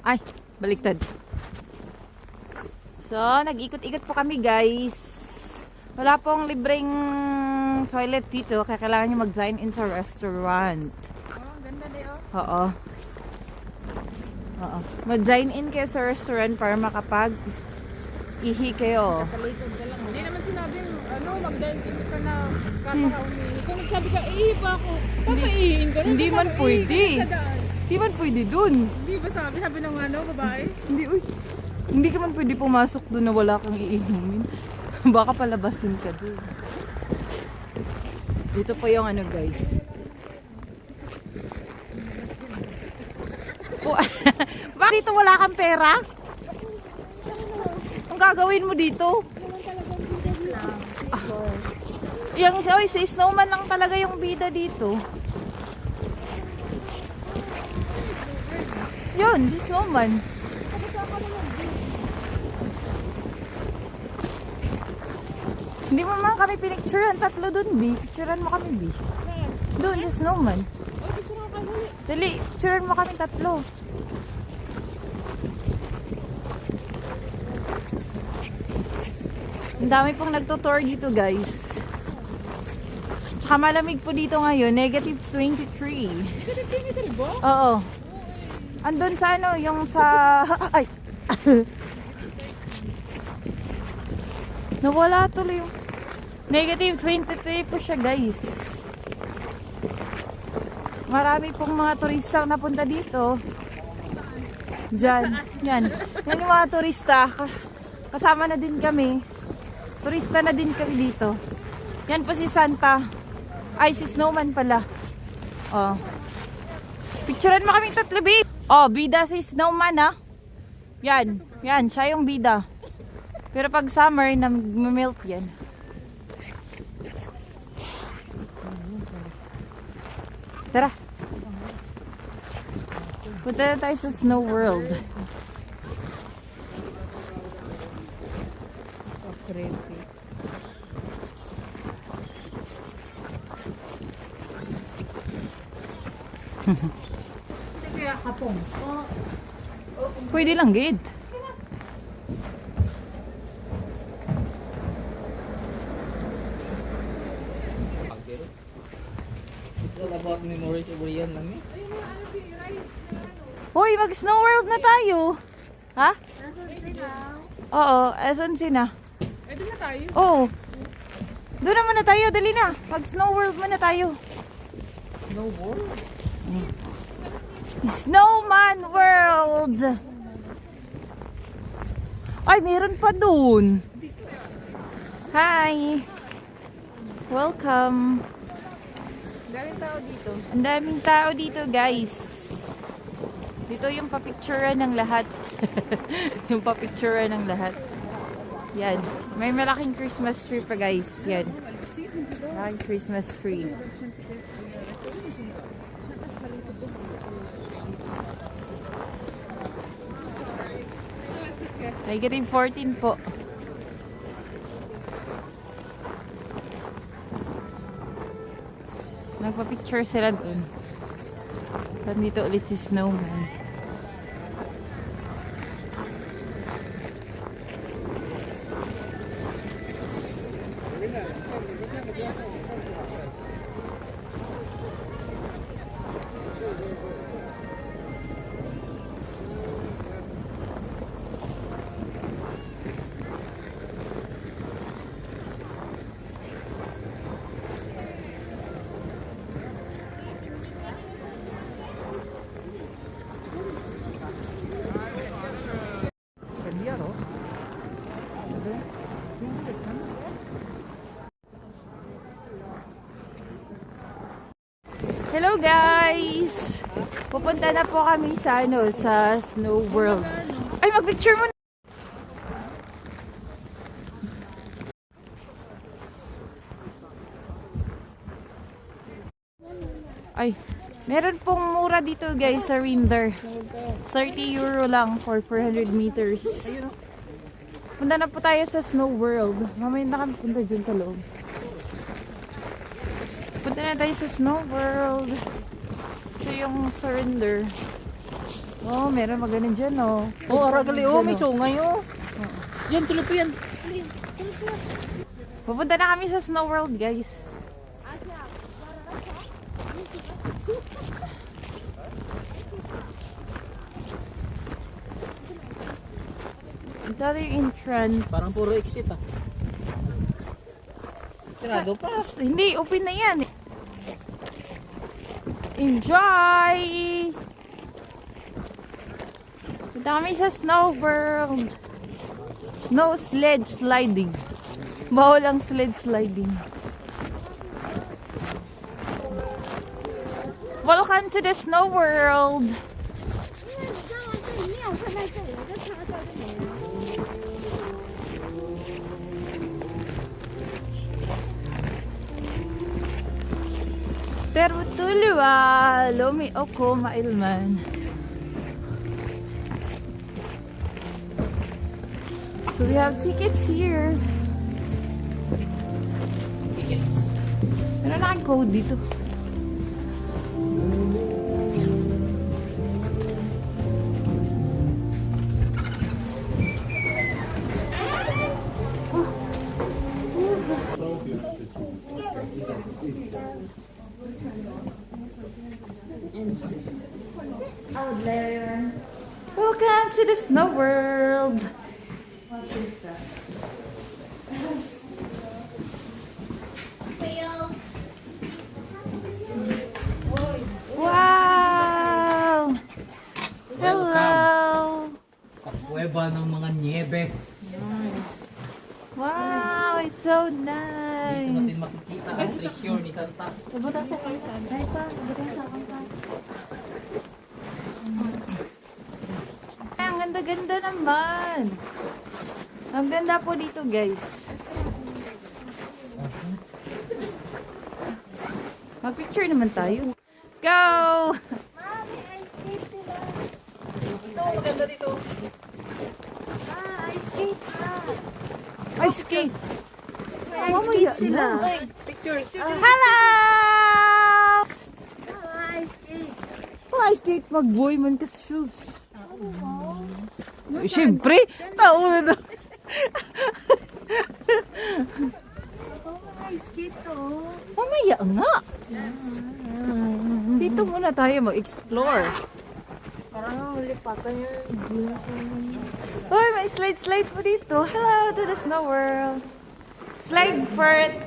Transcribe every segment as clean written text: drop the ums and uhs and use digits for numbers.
Ay, baliktad. So, nag-ikot-ikot po kami guys. Wala pong libreng toilet dito. Kaya kailangan nyo mag-dine in sa restaurant. Oh, ganda na yun. Oo. Oo. Mag-dine in kayo sa restaurant para makapag-ihi kayo. Kalikod ka lang. Hindi naman sinabing, mag-dine in ka na kakaumihi. Kung nagsabi ka, ihi pa ako. Papaihiin ka na. Hindi man pwede. Hindi man pwede dun. Hindi ba sabi ng babae? Hindi, uy. Hindi ka man pwede pumasok dun na wala kang iinumin. Baka palabasin ka dun. Dito po yung guys. Bakit dito wala kang pera? Ang gagawin mo dito? Yung si Snowman lang talaga yung bida dito. Yun, si Snowman. Hindi mo man kami pinicturean, tatlo dun, B. Picturean mo kami, B. Doon, si Snowman. Dali, picturean mo kami tatlo. Ang dami pong nagtutour dito, guys. Tsaka malamig po dito ngayon, negative 23. Negative 23 ba? Oo. Andun sa yung sa... Ay! Nawala tuloy yung... Negative 23 po siya, guys. Marami pong mga turista napunta dito. Diyan. Yan. Yan yung mga turista. Kasama na din kami. Turista na din kami dito. Yan po si Santa. Ay, si Snowman pala. Oh. Picturean mo kaming tatlo, B. Oh, bida si Snowman, ha. Yan. Yan, siya yung bida. Pero pag summer, nag-melt yan. Tara. Punta na tayo sa Snow World. Oh, creepy. Kaya kapong. Pwede lang, gid. It's all about memories of Rian lang eh. Hoy, mag-Snow World na tayo. Ha? Oo, asan sina? Eh, doon na tayo. Oo. Doon naman na tayo, dali na. Mag-Snow World muna tayo. Snowball? Snowman World! Ay, meron pa doon. Hi! Welcome. Daming tao dito. Ang daming tao dito, guys. Dito yung papicturean ng lahat. Yung papicturean ng lahat. Yan. May malaking Christmas tree pa, guys. Yan. Malaking Christmas tree. Negative 14 po. Nagpa-picture sila doon. Nandito ulit si Snowman. Hello guys! Pupunta na po kami sa sa Snow World. Ay, mag-picture mo na! Ay, meron pong mura dito guys sa Rinder. 30 euro lang for 400 meters. Punta na po tayo sa Snow World. Mamaya na kami punta dyan sa loob. Punta na tayo sa Snow World. Ito yung surrender. Oh, meron maganin dyan, oh. Oh, aragali. Oh, may sungay, oh. Yan, sila po yan. Pupunta na kami sa Snow World, guys. Ito yung entrance. Parang puro exit, ah. Sarado pa. Hindi, open na yan. Enjoy! Punta kami sa Snow World. No sled sliding. Bawal ang sled sliding. Welcome to the Snow World. Tervetuloa, Lomi Oko Mailman. So we have tickets here. Tickets. Meron na akong code dito. Welcome to the Snow World. Wow! Hello! Sa kuweba ng mga niebe. Wow, it's so Dito nice. natin makikita ang treasure ni Santa. Ay, ang ganda-ganda naman. Ang ganda po dito, guys. Mag-picture naman tayo. Go! Ito, maganda dito. Ice skate. Mamaya na. Ay, picture. Hello! Oh, ice skate. Mag-boy man ka sa shoes. Siyempre, tao na. Mamaya nga. Dito muna tayo mag-explore. Parang lipatan yung Hoy, may slide po dito. Hello to the Snow World. Slide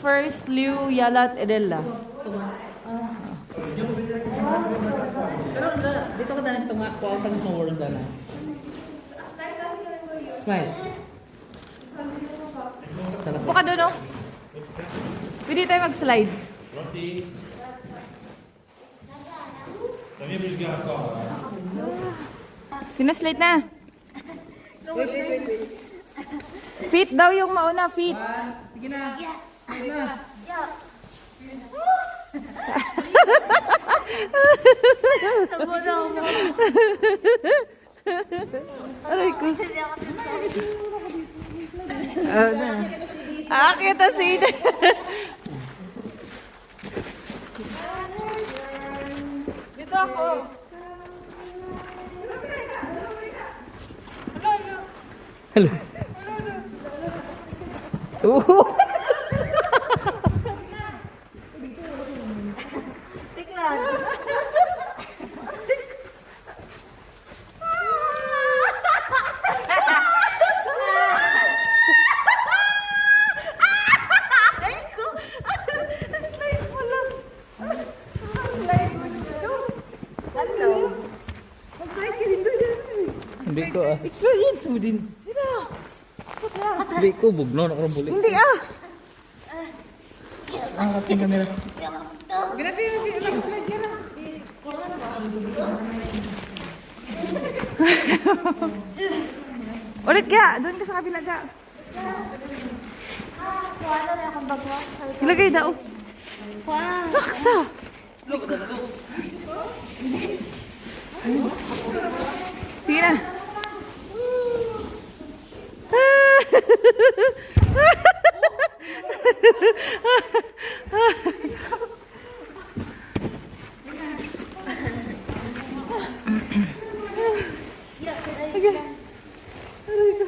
first, Liu, Yalat, Edela. Pero dito ka dala sa tunga. Kuwag pang snow world dala. Smile. Buka doon, oh. Pwede tayo mag-slide. Pinaslide na. Feet daw yung mauna, feet. Sige na. Sige na. Aray ko. Oh, na. Akit asin. Dito ako. Hello. Hindi ko ah. Experience mo din. Hindi ko bugno na karong buli. Hindi ah. Ang ating kamera. Ulit ka. Doon ka sa kabila ka. Ilagay daw. Laksa. Sige na. Okay. Aray ko.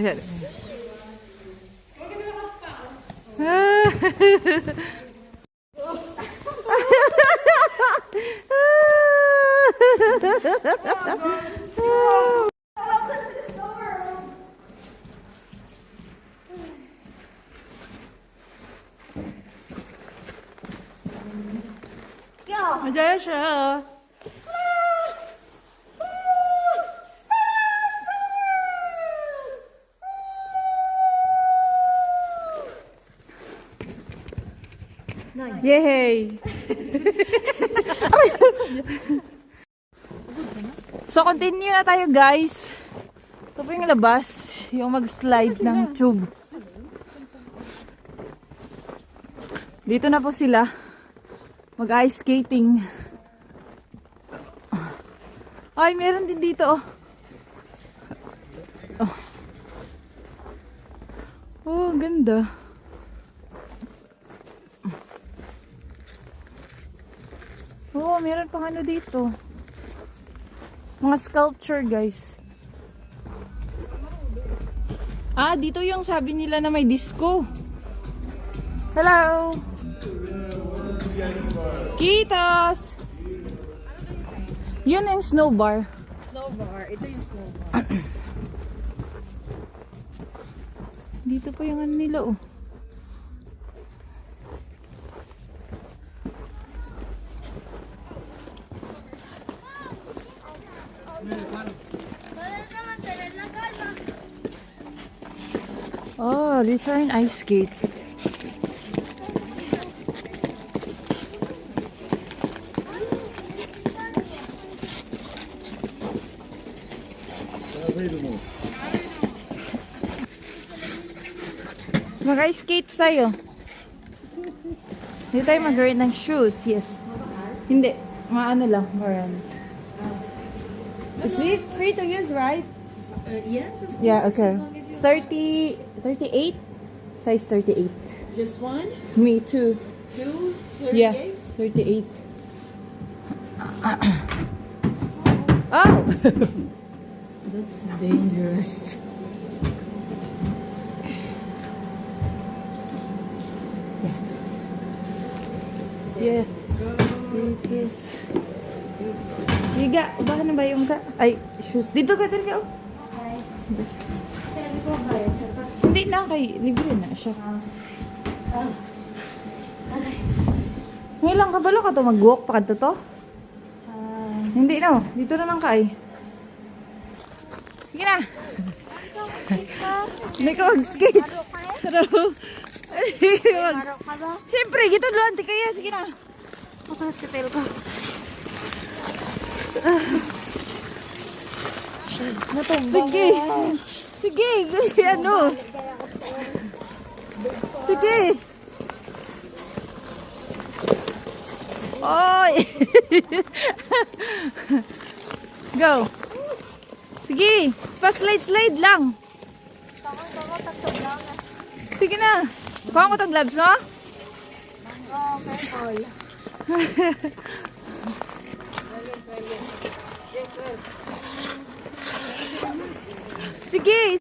Ayan. Madaya siya. Yay! So, continue na tayo, guys. Ito po yung labas, yung mag-slide ng tube. Dito na po sila. Mag-ice skating. Ay, meron din dito, oh. Oh, ganda. Oh, meron pang ano dito. Mga sculpture, guys. Ah, dito yung sabi nila na may disco. Hello! Kitos! Yun yung snow bar. Snow bar. Ito yung snow bar. Dito po yung ano nila, oh. Oh, return ice skates. Mag-ice skates tayo. Hindi tayo mag-wear ng shoes, yes. Hindi, maano lang, maran. Is it free to use, right? Yes, of course. Yeah, okay. As long as you 38? Size 38. just one, Me too. two, 38. Yeah, 38. Oh! That's dangerous. Yeah. Take this. Higa, ubahan na ba yung ka? Ay, shoes. Dito ka, dito ka. Hindi na, kay libre na siya. Ngayon lang kabalo ka to, mag-walk pa ka to? Hindi na, dito na lang ka ay. Sige na. Hindi ka mag-skate. Pero, siyempre, gito doon, di kaya, sige na. Masakit ka tail ko. Sige. Sige, ano. Sige. Oy. Go. Sige, pa-slide-slide lang. Sige na. Kuha ko itong gloves mo? Sige.